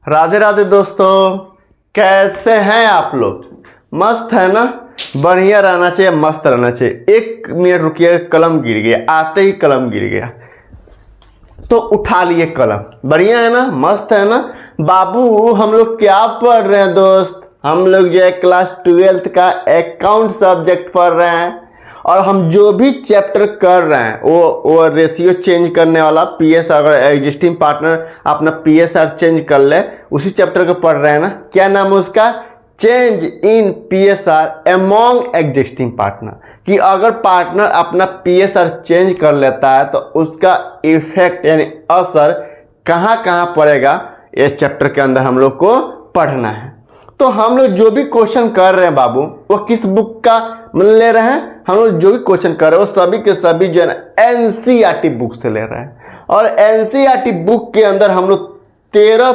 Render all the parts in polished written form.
राधे राधे दोस्तों, कैसे हैं आप लोग? मस्त है ना? बढ़िया रहना चाहिए, मस्त रहना चाहिए। 1 मिनट रुकिए, कलम गिर गया, आते ही कलम गिर गया तो उठा लिए कलम। बढ़िया है ना? मस्त है ना? बाबू हम लोग क्या पढ़ रहे हैं दोस्त? हम लोग जो है क्लास 12th का अकाउंट सब्जेक्ट पढ़ रहे हैं और हम जो भी चैप्टर कर रहे हैं वो रेशियो चेंज करने वाला पीएस, अगर एग्जिस्टिंग पार्टनर अपना पीएसआर चेंज कर ले, उसी चैप्टर को पढ़ रहे हैं ना। क्या नाम है उसका? Change in PSR among existing partner. कि अगर पार्टनर अपना पीएसआर चेंज कर लेता है तो उसका इफेक्ट यानी असर कहाँ कहाँ पड़ेगा, इस चैप्टर के अंदर हम लोग को पढ़ना है। तो हम लोग जो भी क्वेश्चन कर रहे हैं बाबू, वो किस बुक का ले रहे हैं? हम लोग जो भी क्वेश्चन कर रहे हैं वो सभी के सभी जो है ना एनसीईआरटी बुक से ले रहे हैं। और एनसीईआरटी बुक के अंदर हम लोग 13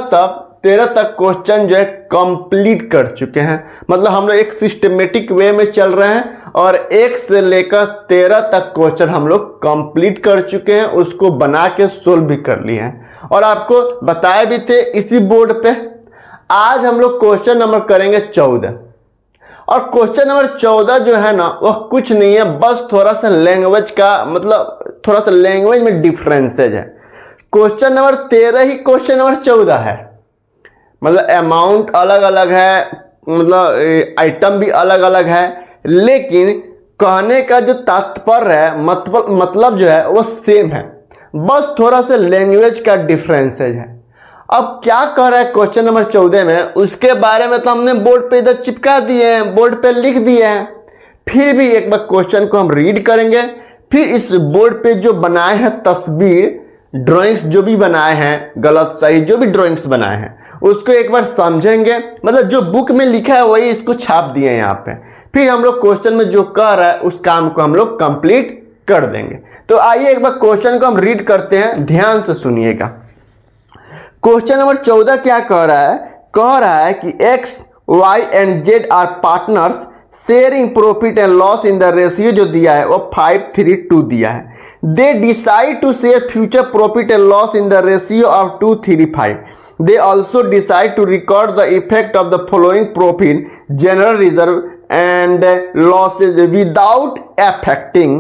तक क्वेश्चन जो है कंप्लीट कर चुके हैं। मतलब हम लोग एक सिस्टमेटिक वे में चल रहे हैं और 1 से लेकर 13 तक क्वेश्चन हम लोग कंप्लीट कर चुके हैं, उसको बना के सोल्व भी कर लिए हैं और आपको बताए भी थे इसी बोर्ड पे। आज हम लोग क्वेश्चन नंबर करेंगे 14 और क्वेश्चन नंबर 14 जो है ना वह कुछ नहीं है, बस थोड़ा सा लैंग्वेज का, मतलब थोड़ा सा लैंग्वेज में डिफरेंसेज है। क्वेश्चन नंबर 13 ही क्वेश्चन नंबर 14 है, मतलब अमाउंट अलग अलग है, मतलब आइटम भी अलग अलग है, लेकिन कहने का जो तात्पर्य है, मतलब जो है वो सेम है, बस थोड़ा सा लैंग्वेज का डिफरेंसेज है। अब क्या कह रहा है क्वेश्चन नंबर 14 में, उसके बारे में तो हमने बोर्ड पे इधर चिपका दिए हैं, बोर्ड पे लिख दिए हैं। फिर भी एक बार क्वेश्चन को हम रीड करेंगे, फिर इस बोर्ड पे जो बनाए हैं तस्वीर, ड्राइंग्स जो भी बनाए हैं, गलत सही जो भी ड्राइंग्स बनाए हैं उसको एक बार समझेंगे। मतलब जो बुक में लिखा है वही इसको छाप दिए हैं यहाँ पे। फिर हम लोग क्वेश्चन में जो कह रहा है उस काम को हम लोग कंप्लीट कर देंगे। तो आइए एक बार क्वेश्चन को हम रीड करते हैं, ध्यान से सुनिएगा। क्वेश्चन नंबर 14 क्या कह रहा है? कह रहा है कि X, Y and Z are partners sharing profit and loss in the ratio जो दिया है वो 5:3:2 दिया है। They decide to share future profit and loss in the ratio of 2:3:5। They also decide to record the effect of the following profit, general reserve and losses without affecting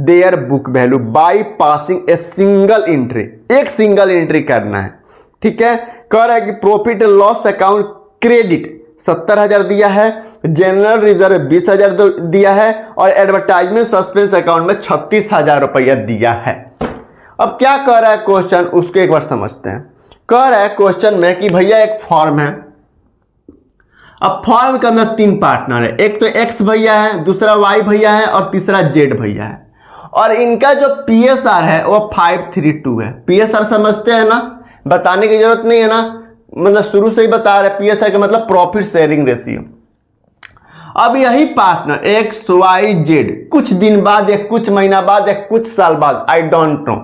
their book value by passing a single entry। एक single entry करना है, ठीक है। कह रहा है कि profit and loss account credit 70,000 दिया है, जनरल रिजर्व 20,000 दिया है और एडवर्टाइजमेंट सस्पेंस अकाउंट में 36,000 रुपया दिया है। अब क्या कह रहा है क्वेश्चन, उसको एक बार समझते हैं। कह रहा है क्वेश्चन में कि भैया एक फॉर्म है, अब फॉर्म के अंदर 3 पार्टनर है, एक तो एक्स भैया है, दूसरा वाई भैया है और तीसरा जेड भैया है। और इनका जो पीएसआर है वो 5:3:2 है। पीएसआर समझते हैं ना, बताने की जरूरत नहीं है ना, मतलब शुरू से ही बता रहे। पीएसआर का मतलब प्रॉफिट शेयरिंग रेशियो। अब यही पार्टनर एक्स वाई जेड कुछ दिन बाद या कुछ महीना बाद या कुछ साल बाद, आई डोंट नो,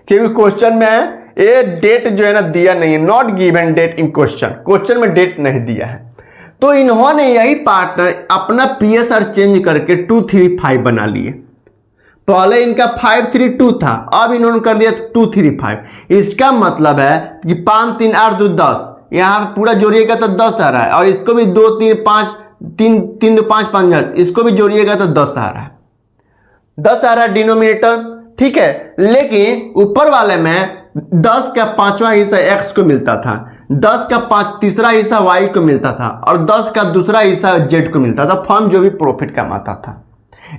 क्योंकि क्वेश्चन में है ये डेट जो है ना दिया नहीं है, not given date in question में डेट नहीं दिया है। तो इन्होंने यही पार्टनर अपना पीएसआर चेंज करके 2:3:5 बना लिए। पहले इनका 5:3:2 था, अब इन्होंने कर लिया 2:3:5। इसका मतलब है कि 5 3 8 2 10, यहां पूरा जोड़िएगा तो 10 आ रहा है और इसको भी 2 3 5 3 3 2 5 5, इसको भी जोड़िएगा तो 10 आ रहा है, 10 आ रहा है डिनोमिनेटर, ठीक है। लेकिन ऊपर वाले में 10 का 5वां हिस्सा एक्स को मिलता था, 10 का तीसरा हिस्सा वाई को मिलता था और 10 का दूसरा हिस्सा जेड को मिलता था। फर्म जो भी प्रॉफिट कमाता था,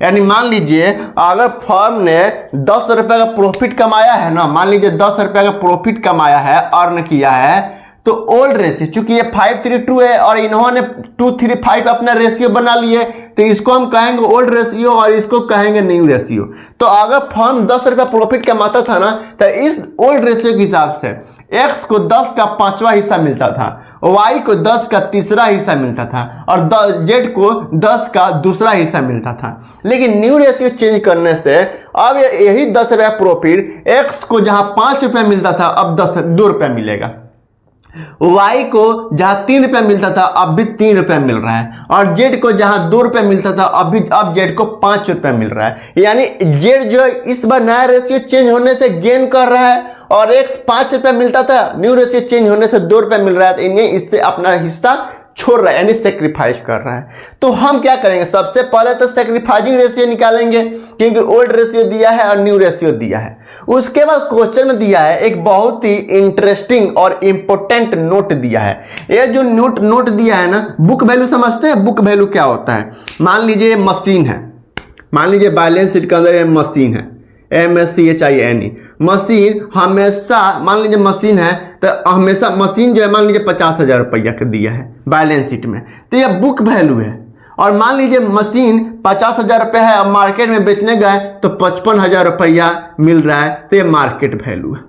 यानी मान लीजिए अगर फर्म ने 10 रुपए का प्रॉफिट कमाया है ना, मान लीजिए 10 रुपए का प्रॉफिट कमाया है, अर्न किया है, तो ओल्ड रेशियो, चूंकि ये 5:3:2 है और इन्होंने 2:3:5 अपना रेशियो बना लिए, तो इसको हम कहेंगे ओल्ड रेशियो और इसको कहेंगे न्यू रेशियो। तो अगर फर्म 10 रुपया प्रॉफिट कमाता था ना, तो इस ओल्ड रेशियो के हिसाब से एक्स को 10 का 5वां हिस्सा मिलता था, वाई को 10 का तीसरा हिस्सा मिलता था और जेड को 10 का दूसरा हिस्सा मिलता था। लेकिन न्यू रेशियो चेंज करने से अब यही 10 रुपया प्रॉफिट एक्स को जहां 5 रुपया मिलता था अब 2 रुपया मिलेगा। वाई को जहां 3 रुपया मिलता था अब भी 3 रुपया मिल रहा है, और जेड को जहां 2 रुपया मिलता था अब जेड को 5 रुपया मिल रहा है। यानी जेड जो इस बार नया रेशियो चेंज होने से गेन कर रहा है, और एक्स 5 रुपया मिलता था, न्यू रेशियो चेंज होने से 2 रुपया मिल रहा है, तो इन्हें इससे अपना हिस्सा छोड़ रहा है, यानी सेक्रीफाइस कर रहा है। तो हम क्या करेंगे, सबसे पहले तो सेक्रीफाइसिंग रेशियो निकालेंगे, क्योंकि ओल्ड रेशियो दिया है और न्यू रेशियो दिया है। उसके बाद क्वेश्चन में दिया है एक बहुत ही इंटरेस्टिंग और इंपॉर्टेंट नोट दिया है। ये जो नोट दिया है ना, बुक वैल्यू समझते हैं? बुक वैल्यू क्या होता है? मान लीजिए मशीन है, मान लीजिए बैलेंस शीट के अंदर मशीन है, MSCHINE, मशीन हमेशा, मान लीजिए मशीन है तो हमेशा मशीन जो है मान लीजिए 50,000 रुपया का दिया है बैलेंस शीट में, तो यह बुक वैल्यू है। और मान लीजिए मशीन 50,000 रुपया है, अब मार्केट में बेचने गए तो 55,000 रुपया मिल रहा है, तो यह मार्केट वैल्यू है।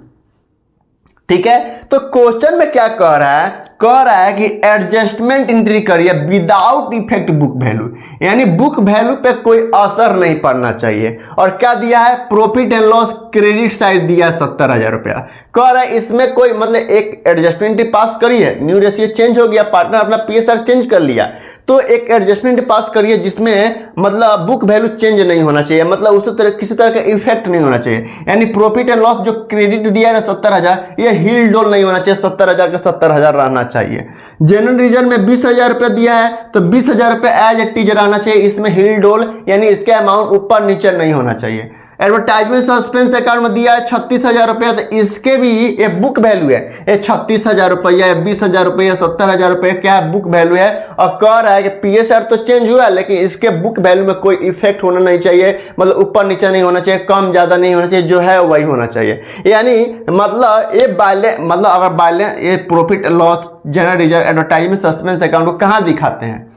ठीक है, तो क्वेश्चन में क्या कह रहा है कि एडजस्टमेंट एंट्री करिए विदाउट इफेक्ट बुक वैल्यू, यानी बुक वैल्यू पे कोई असर नहीं पड़ना चाहिए। और क्या दिया है, profit and loss credit side दिया है 70,000 रुपया। कह रहा है इसमें कोई मतलब एक एडजस्टमेंट पास करिए, न्यू रेशियो चेंज हो गया, पार्टनर अपना PSR चेंज कर लिया, तो एक एडजस्टमेंट पास करिए जिसमें मतलब बुक वैल्यू चेंज नहीं होना चाहिए, मतलब उस तरह किसी तरह का इफेक्ट नहीं होना चाहिए। यानी प्रॉफिट एंड लॉस जो क्रेडिट दिया है ना 70,000, ये हिल डोल नहीं होना चाहिए, 70,000 का 70,000 रहना चाहिए। जनरल रिजर्व में 20,000 रुपया दिया है, तो 20,000 रुपया एज इट इज रहना चाहिए, इसमें हिल डोल यानी इसके अमाउंट ऊपर नीचे नहीं होना चाहिए। एडवर्टाइजमेंट सस्पेंस अकाउंट में दिया है 36,000 रुपया, तो इसके भी ये बुक वैल्यू है, ये 36,000 रुपया, 20,000 रुपया, 70,000 रुपया क्या है, बुक वैल्यू है। और कह रहा है कि PSR तो चेंज हुआ लेकिन इसके बुक वैल्यू में कोई इफेक्ट होना नहीं चाहिए, मतलब ऊपर नीचे नहीं होना चाहिए, कम ज्यादा नहीं होना चाहिए, जो है वही होना चाहिए। यानी मतलब ये मतलब अगर ये profit loss general reserve advertisement suspense account को कहाँ दिखाते हैं,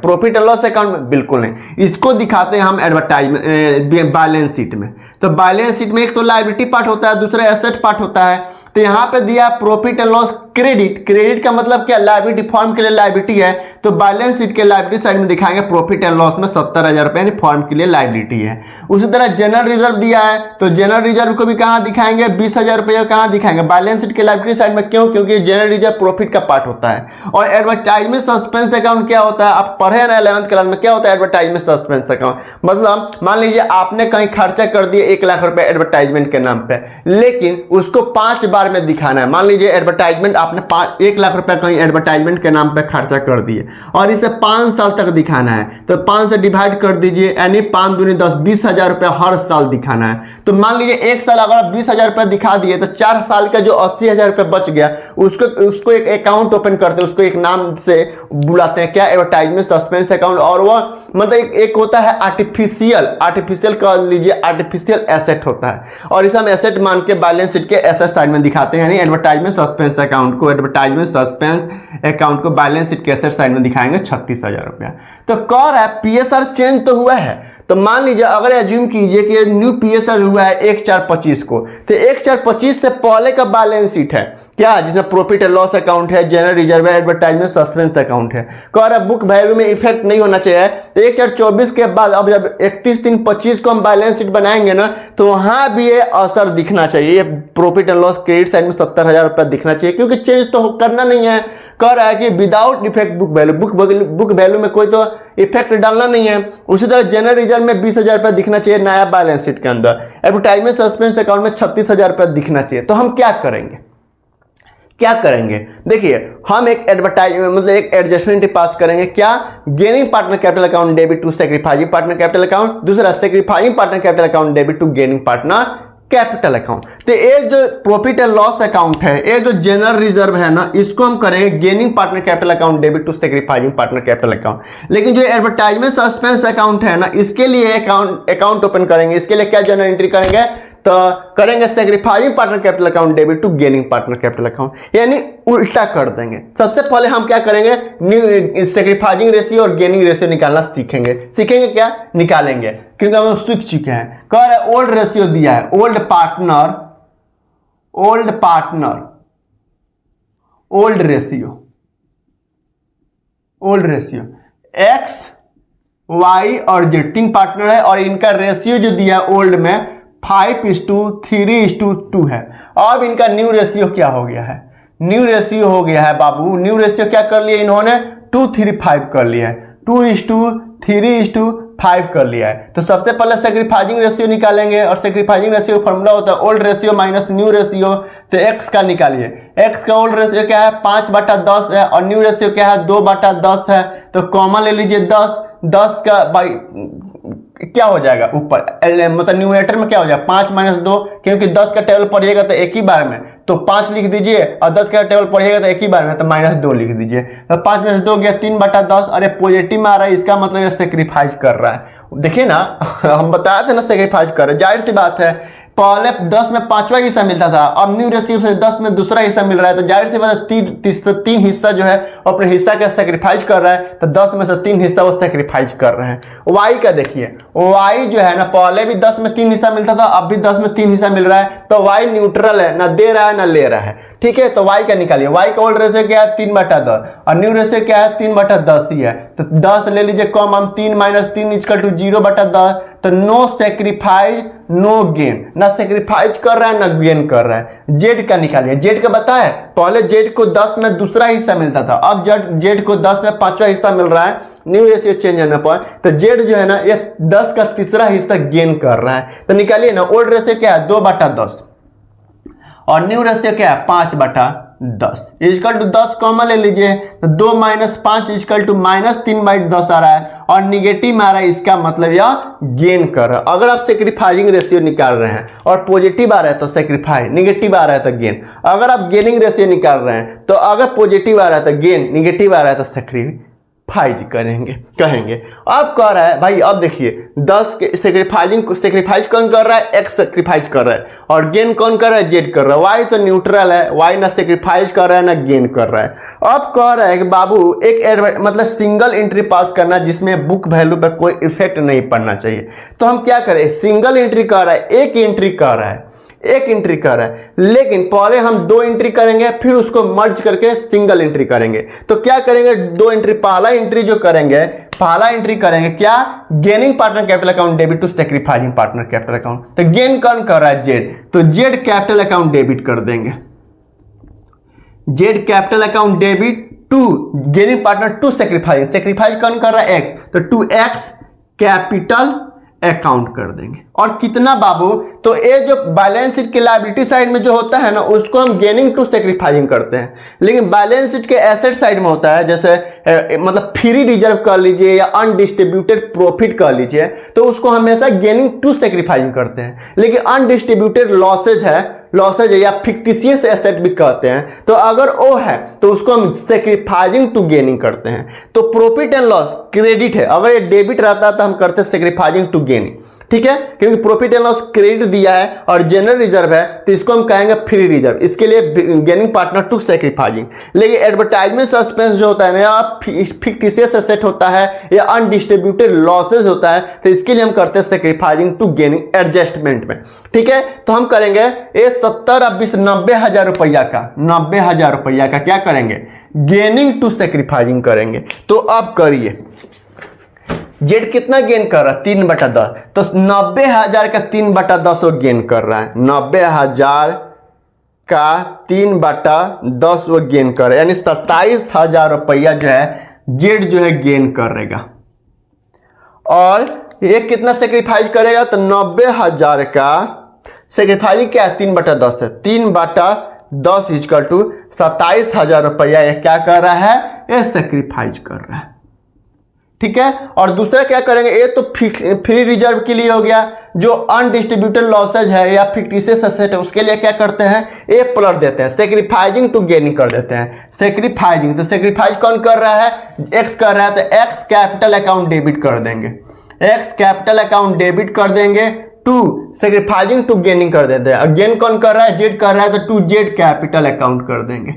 प्रॉफिट एंड लॉस अकाउंट में? बिल्कुल नहीं, इसको दिखाते हैं हम एडवर्टाइजमेंट बैलेंस शीट में। तो बैलेंस शीट में एक तो लायबिलिटी पार्ट होता है, दूसरा एसेट पार्ट होता है। तो यहाँ पे दिया प्रॉफिट एंड लॉस क्रेडिट का मतलब क्या, लायबिलिटी, फॉर्म के लिए लायबिलिटी है, तो बैलेंस शीट के लायबिलिटी साइड में दिखाएंगे प्रॉफिट एंड लॉस में 70,000 रुपये, यानी फॉर्म के लिए लायबिलिटी है। उसी तरह जनरल रिजर्व दिया है, तो जनरल रिजर्व को भी कहाँ दिखाएंगे, 20,000 रुपये कहाँ दिखाएंगे, बैलेंस शीट के लायबिलिटी साइड में। क्यों? क्योंकि जनरल रिजर्व प्रॉफिट का पार्ट होता है। और एडवर्टाइजमेंट सस्पेंस अकाउंट क्या होता है, आप पढ़े ना 11th क्लास में, क्या होता है एडवर्टाइजमेंट सस्पेंस अकाउंट? मतलब मान लीजिए आपने कहीं खर्चा कर दिए 1 लाख रुपए एडवर्टाइजमेंट के नाम पे, लेकिन उसको 5 बार में दिखाना है। मान लीजिए एडवर्टाइजमेंट आपने 1 लाख रुपए कहीं एडवर्टाइजमेंट के नाम पे खर्चा कर दिए और इसे 5 साल तक दिखाना है, तो 5 से डिवाइड कर दीजिए, यानी 5 दूनी 10, 20,000 रुपया हर साल दिखाना है। तो मान लीजिए 1 साल अगर आप 20,000 रुपया दिखा दिए, तो 4 साल का जो 80,000 रुपया बच गया, उसको एक अकाउंट ओपन करते हैं, उसको एक नाम से बुलाते हैं, क्या, एडवर्टाइजमेंट सस्पेंस अकाउंट। और वो मतलब एक होता है आर्टिफिशियल कर लीजिए, आर्टिफिशियल एसेट होता है, और इसे हम एसेट मान के बैलेंस शीट के एसेट साइड में दिखाते हैं। यानी एडवर्टाइजमेंट सस्पेंस अकाउंट को बैलेंस शीट के एसेट साइड में दिखाएंगे 36,000 रुपया। तो कह रहा है PSR चेंज तो हुआ है, तो मान लीजिए अगर एज्यूम कीजिए कि न्यू PSR हुआ है 1/4/25 को, तो 1/4/25 से पहले का बैलेंस शीट है क्या, जिसमें प्रॉफिट एंड लॉस अकाउंट है, जनरल रिजर्व है, एडवर्टाइजमेंट सस्पेंस अकाउंट है। कह रहा है बुक वैल्यू में इफेक्ट नहीं होना चाहिए। तो 1/4/24 के बाद अब जब 31/3/25 को हम बैलेंस शीट बनाएंगे ना, तो वहां भी ये असर दिखना चाहिए, ये profit and loss credit side में 70,000 रुपया दिखना चाहिए, क्योंकि चेंज तो करना नहीं है। कह रहा है कि विदाउट इफेक्ट बुक वैल्यू में कोई तो इफेक्ट डालना नहीं है। उसी तरह जनरल रिजर्व में 20,000 रुपया दिखना चाहिए नया बैलेंस शीट के अंदर, एडवर्टाइजमेंट सस्पेंस अकाउंट में 36,000 रुपया दिखना चाहिए। तो हम क्या करेंगे, देखिए हम एक एडजस्टमेंट पास करेंगे, क्या, gaining partner capital account debit to sacrificing partner capital account, दूसरा sacrificing partner capital account debit to gaining partner capital account. तो ये जो प्रॉफिट एंड लॉस अकाउंट है, ये जो जनरल रिजर्व है ना, इसको हम करेंगे gaining partner capital account debit to sacrificing partner capital account. लेकिन जो एडवर्टाइजमेंट सस्पेंस अकाउंट है ना, इसके लिए अकाउंट ओपन करेंगे, इसके लिए क्या जनरल एंट्री करेंगे, तो करेंगे sacrificing partner capital account debit to gaining partner capital account, यानी उल्टा कर देंगे। सबसे पहले हम क्या करेंगे, न्यू सेक्रीफाइसिंग रेशियो और गेनिंग रेशियो निकालना सीखेंगे क्या, निकालेंगे, क्योंकि हम सीख चुके हैं। कह रहे ओल्ड रेशियो दिया है, ओल्ड रेशियो एक्स, वाई और जेड 3 पार्टनर है, और इनका रेशियो जो दिया है ओल्ड में 5:3:2 है। अब इनका न्यू रेशियो क्या हो गया है, न्यू रेशियो हो गया है बाबू। न्यू रेशियो क्या कर लिया इन्होंने 2:3:5 कर लिया है, 2:3:5 कर लिया है। तो सबसे पहले सेक्रीफाइजिंग रेशियो निकालेंगे और सेक्रीफाइजिंग रेशियो फॉर्मूला होता है old ratio minus new ratio. तो एक्स का निकालिए, एक्स का ओल्ड रेशियो क्या है 5/10 है और न्यू रेशियो क्या है 2/10 है। तो कॉमन ले लीजिए 10, 10 का बाई क्या हो जाएगा ऊपर मतलब न्यूमरेटर में क्या हो जाएगा 5 - 2, क्योंकि 10 का टेबल पढ़िएगा तो एक ही बार में तो 5 लिख दीजिए और 10 का टेबल पढ़िएगा तो एक ही बार में तो -2 लिख दीजिए। तो 5 - 2 गया 3/10। अरे पॉजिटिव में आ रहा है, इसका मतलब ये सेक्रीफाइस कर रहा है। देखिए ना हम बताए थे ना सेक्रीफाइस कर रहे, जाहिर सी बात है पहले 10 में 5वां हिस्सा मिलता था, अब न्यू रेशियो से 10 में दूसरा हिस्सा मिल रहा है। तो जाहिर सी बात है 3 हिस्सा जो है अपने हिस्सा का सेक्रीफाइस कर रहा है। तो 10 में से 3 हिस्सा वो सेक्रीफाइस कर रहे हैं। वाई का देखिए, वाई जो है ना पहले भी 10 में 3 हिस्सा मिलता था, अब भी 10 में 3 हिस्सा मिल रहा है। तो वाई न्यूट्रल है, ना दे रहा है ना ले रहा है। ठीक है, तो वाई का निकालिए। वाई का ओल्ड रेशियो क्या है 3/10 और न्यू रेशियो क्या है 3/10 ही है। तो 10 ले लीजिए कम, हम 3 - 3 = 0/10। तो नो सेक्रीफाइस नो गेन, ना सेक्रीफाइस कर रहा है ना गेन कर रहा है। जेड का निकालिए। जेड का बताए पहले जेड को 10 में दूसरा हिस्सा मिलता था, अब जेड को 10 में 5वां हिस्सा मिल रहा है न्यू रेशियो चेंज होने पर। तो जेड जो है ना ये 10 का तीसरा हिस्सा गेन कर रहा है। तो निकालिए ना, ओल्ड रेशियो क्या है 2/10 और न्यू रेशियो क्या है 5/10 = 10 कॉमन ले लीजिए। तो 2 - 5 = -3/10 आ रहा है और निगेटिव में आ रहा है, इसका मतलब यह गेन कर रहा है। अगर आप सेक्रीफाइजिंग रेशियो निकाल रहे हैं और पॉजिटिव आ रहा है तो सेक्रीफाइस, निगेटिव आ रहा है तो गेन। अगर आप गेनिंग रेशियो निकाल रहे हैं तो अगर पॉजिटिव आ रहा है तो गेन, निगेटिव आ रहा है तो सेक्रीफाइज करेंगे कहेंगे। अब कह रहा है भाई, अब देखिए 10 के सेक्रीफाइस कौन कर रहा है एक्स सेक्रीफाइस कर रहा है और गेन कौन कर रहा है जेड कर रहा है। वाई तो न्यूट्रल है, वाई ना सेक्रीफाइस कर रहा है ना गेन कर रहा है। अब कह रहा है कि बाबू एक मतलब सिंगल एंट्री पास करना जिसमें बुक वैल्यू पर कोई इफेक्ट नहीं पड़ना चाहिए। तो हम क्या करें, सिंगल एंट्री कर रहा है, एक एंट्री कर रहा है, एक एंट्री कर रहा है, लेकिन पहले हम 2 एंट्री करेंगे फिर उसको मर्ज करके सिंगल एंट्री करेंगे। तो क्या करेंगे 2 एंट्री, पहला एंट्री जो करेंगे पहला एंट्री करेंगे क्या gaining partner capital account debit to sacrificing partner capital account. तो गेन कौन कर रहा है जेड, तो जेड कैपिटल अकाउंट डेबिट कर देंगे। Z capital account debit to gaining partner to sacrifice, sacrifice कौन कर रहा है एक्स, तो 2x कैपिटल अकाउंट कर देंगे। और कितना बाबू, तो ये जो बैलेंस शीट के लायबिलिटी साइड में जो होता है ना उसको हम गेनिंग टू सेक्रीफाइजिंग करते हैं, लेकिन बैलेंस शीट के एसेट साइड में होता है जैसे मतलब फ्री रिजर्व कर लीजिए या अनडिस्ट्रीब्यूटेड प्रॉफिट कर लीजिए, तो उसको हमेशा गेनिंग टू सेक्रीफाइजिंग करते हैं। लेकिन अनडिस्ट्रीब्यूटेड लॉसेज है या फिक्टिशियस एसेट भी कहते हैं, तो अगर वो है तो उसको हम सेक्रीफाइजिंग टू गेनिंग करते हैं। तो प्रॉफिट एंड लॉस क्रेडिट है, अगर ये डेबिट रहता तो हम करते सेक्रीफाइजिंग टू गेनिंग। ठीक है, क्योंकि प्रॉफिट एंड लॉस क्रेडिट दिया है और जनरल रिजर्व है तो इसको हम कहेंगे फ्री रिजर्व, इसके लिए गेनिंग पार्टनर टू सेक्रीफाइजिंग। लेकिन एडवर्टाइजमेंट सस्पेंस जो होता है ना या फिक्टिशियस एसेट होता है या अनडिस्ट्रीब्यूटेड लॉसेज होता है, तो इसके लिए हम करते हैं सेक्रीफाइजिंग टू गेनिंग एडजस्टमेंट में। ठीक है, तो हम करेंगे ये 90,000 रुपया का 90,000 रुपया का क्या करेंगे गेनिंग टू सेक्रीफाइजिंग करेंगे। तो अब करिए जेड कितना गेन कर रहा है 3/10, तो 90,000 का 3/10 वो गेन कर रहा है, 90,000 का 3/10 वो गेन कर रहा है, यानी 27,000 रुपया जो है जेड जो है गेन करेगा। और ये कितना सेक्रीफाइस करेगा, तो 90,000 का सेक्रीफाइस क्या है 3/10 है, 3/10 = 27,000 रुपया ये क्या कर रहा है, ये सेक्रीफाइस कर रहा है। ठीक है, और दूसरा क्या करेंगे, ये तो फ्री रिजर्व के लिए हो गया, जो अनडिस्ट्रीब्यूटेड लॉसेज है या फिक्टिशियस एसेट है उसके लिए क्या करते हैं ए प्लस देते हैं, सेक्रीफाइजिंग टू गेनिंग कर देते हैं। सेक्रीफाइजिंग, तो सेक्रीफाइज कौन कर रहा है एक्स कर रहा है, तो एक्स कैपिटल अकाउंट डेबिट कर देंगे, एक्स कैपिटल अकाउंट डेबिट कर देंगे टू सेक्रीफाइजिंग टू गेनिंग कर देते हैं। गेन कौन कर रहा है जेड कर रहा है, तो टू जेड कैपिटल अकाउंट कर देंगे।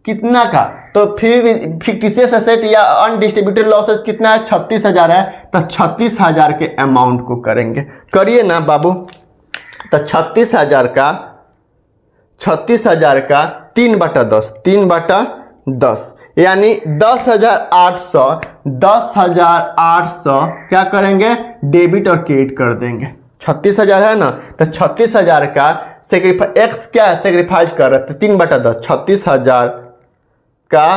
कितना का, तो फिर फिक्टिशियस एसेट या अनडिस्ट्रीब्यूटेड लॉसेस कितना है 36,000 है, तो 36,000 के अमाउंट को करेंगे। करिए ना बाबू, तो 36,000 का 3/10 3/10 यानी 10,800 क्या करेंगे डेबिट और क्रेडिट कर देंगे। 36,000 है ना, तो 36,000 का एक्स क्या है सेक्रीफाइस कर रहे थे 3/10, 36,000 का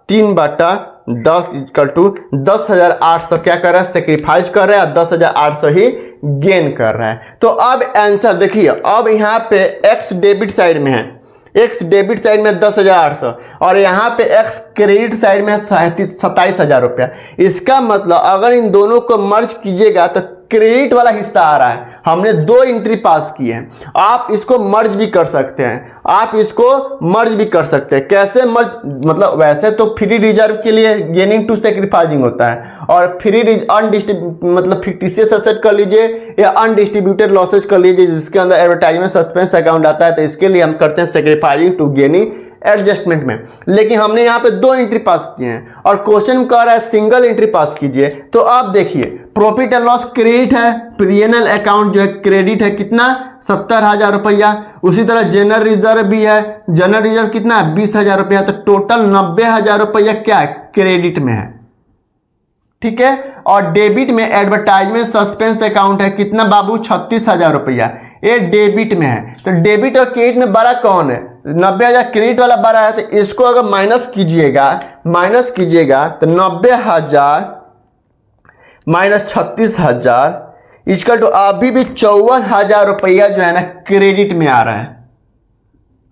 3/10 इक्वल टू 10,800 क्या कर रहा है सेक्रीफाइस कर रहा है, 10,800 ही गेन कर रहा है। तो अब आंसर देखिए, अब यहाँ पे एक्स डेबिट साइड में है, एक्स डेबिट साइड में 10,800 और यहाँ पे एक्स क्रेडिट साइड में 27,000 रुपया। इसका मतलब अगर इन दोनों को मर्ज कीजिएगा तो क्रेडिट वाला हिस्सा आ रहा है। हमने 2 एंट्री पास किए हैं, आप इसको मर्ज भी कर सकते हैं, आप इसको मर्ज भी कर सकते हैं। कैसे मर्ज, मतलब वैसे तो फ्री रिजर्व के लिए गेनिंग टू सेक्रीफाइसिंग होता है और फ्री मतलब फिक्टिशियस एसेट कर लीजिए या अनडिस्ट्रीब्यूटेड लॉसेज कर लीजिए जिसके अंदर एडवर्टाइजमेंट सस्पेंस अकाउंट आता है, तो इसके लिए हम करते हैं सेक्रीफाइसिंग टू गेनिंग एडजस्टमेंट में। लेकिन हमने यहाँ पे 2 एंट्री पास किए हैं और क्वेश्चन कह रहा है सिंगल एंट्री पास कीजिए। तो आप देखिए प्रॉफिट एंड लॉस क्रेडिट है, पीएनएल अकाउंट जो है क्रेडिट है कितना 70,000 रुपया। उसी तरह जनरल रिजर्व भी है, जनरल रिजर्व कितना है 20,000 रुपया। तो टोटल 90,000 रुपया क्या है क्रेडिट में है, ठीक है। और डेबिट में एडवर्टाइजमेंट सस्पेंस अकाउंट है कितना बाबू 36,000 रुपया, ये डेबिट में है। तो डेबिट और क्रेडिट में बड़ा कौन है 90,000 क्रेडिट वाला बड़ा है। तो इसको अगर माइनस कीजिएगा तो 90,000 माइनस 36,000 इक्वल टू अभी भी 54,000 रुपया जो है ना क्रेडिट में आ रहा है।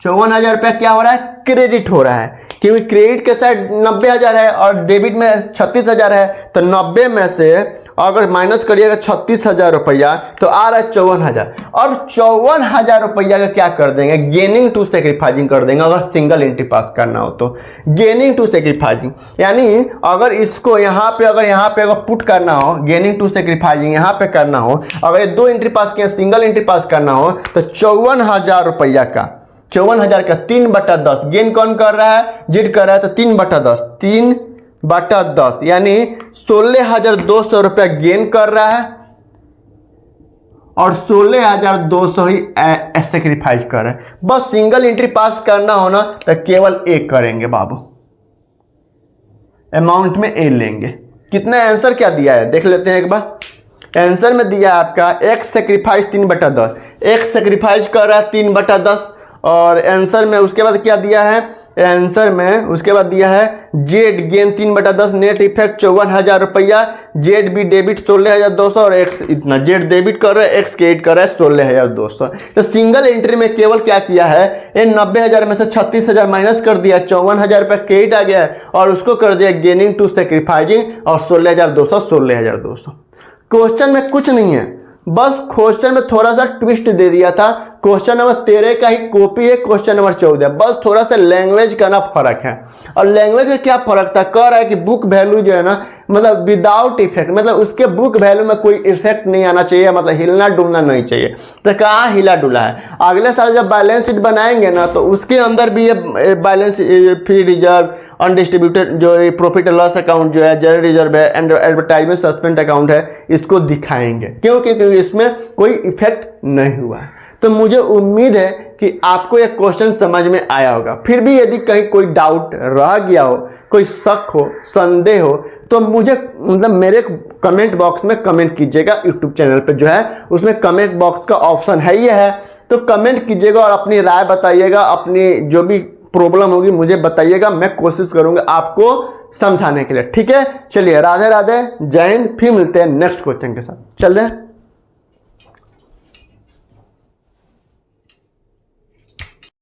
54,000 रुपया क्या हो रहा है क्रेडिट हो रहा है, क्योंकि क्रेडिट के साइड 90,000 है और डेबिट में 36,000 है। तो 90 में से अगर माइनस करिएगा 36,000 रुपया तो आ रहा है 54,000। और 54,000 रुपया का क्या कर देंगे गेनिंग टू सेक्रीफाइसिंग कर देंगे। अगर सिंगल एंट्री पास करना हो तो गेनिंग टू सेक्रीफाइसिंग, यानी अगर इसको यहाँ पे अगर पुट करना हो गेनिंग टू सेक्रीफाइसिंग यहाँ पे करना हो, अगर ये 2 एंट्री पास किए सिंगल एंट्री पास करना हो तो 54,000 रुपया का 54,000 का 3/10 गेन कौन कर रहा है जिड कर रहा है। तो 3/10 यानी 16,200 रुपया गेन कर रहा है और 16,200 ही सेक्रीफाइस कर रहा है। बस सिंगल एंट्री पास करना होना तो केवल एक करेंगे बाबू, अमाउंट में ए लेंगे। कितना आंसर क्या दिया है देख लेते हैं एक बार। आंसर में दिया है आपका एक्स सेक्रीफाइस 3/10, एक्स सेक्रीफाइस कर रहा है 3/10 और आंसर में उसके बाद क्या दिया है, आंसर में उसके बाद दिया है जेड गेन 3/10 नेट इफेक्ट 54,000 रुपया, जेड बी डेबिट 16,200 और एक्स इतना, जेड डेबिट कर रहा है एक्स क्रेडिट कर रहा है 16,200। तो सिंगल एंट्री में केवल क्या किया है ये 90,000 में से 36,000 माइनस कर दिया, 54,000 रुपया क्रेडिट आ गया है और उसको कर दिया गेनिंग टू सेक्रीफाइसिंग और 16,200। क्वेश्चन में कुछ नहीं है, बस क्वेश्चन में थोड़ा सा ट्विस्ट दे दिया था। क्वेश्चन नंबर 13 का ही कॉपी है क्वेश्चन नंबर 14, बस थोड़ा सा लैंग्वेज का ना फर्क है। और लैंग्वेज में क्या फर्क था, कह रहा है कि बुक वैल्यू जो है ना मतलब विदाउट इफेक्ट, मतलब उसके बुक वैल्यू में कोई इफेक्ट नहीं आना चाहिए, मतलब हिलना डुलना नहीं चाहिए। तो कहाँ हिला डुला है, अगले साल जब बैलेंस शीट बनाएंगे ना तो उसके अंदर भी ये बैलेंस फ्री रिजर्व अनडिस्ट्रीब्यूटेड जो प्रॉफिट एंड लॉस अकाउंट जो है जनरल रिजर्व है एंड एडवर्टाइजमेंट सस्पेंड अकाउंट है इसको दिखाएंगे, क्योंकि इसमें कोई इफेक्ट नहीं हुआ है। तो मुझे उम्मीद है कि आपको यह क्वेश्चन समझ में आया होगा। फिर भी यदि कहीं कोई डाउट रह गया हो, कोई शक हो, संदेह हो तो मुझे मतलब मेरे कमेंट बॉक्स में कमेंट कीजिएगा। यूट्यूब चैनल पे जो है उसमें कमेंट बॉक्स का ऑप्शन है, ये है, तो कमेंट कीजिएगा और अपनी राय बताइएगा, अपनी जो भी प्रॉब्लम होगी मुझे बताइएगा, मैं कोशिश करूंगा आपको समझाने के लिए। ठीक है, चलिए राधे राधे, जय हिंद। फिर मिलते हैं नेक्स्ट क्वेश्चन के साथ। चल रहे हैं।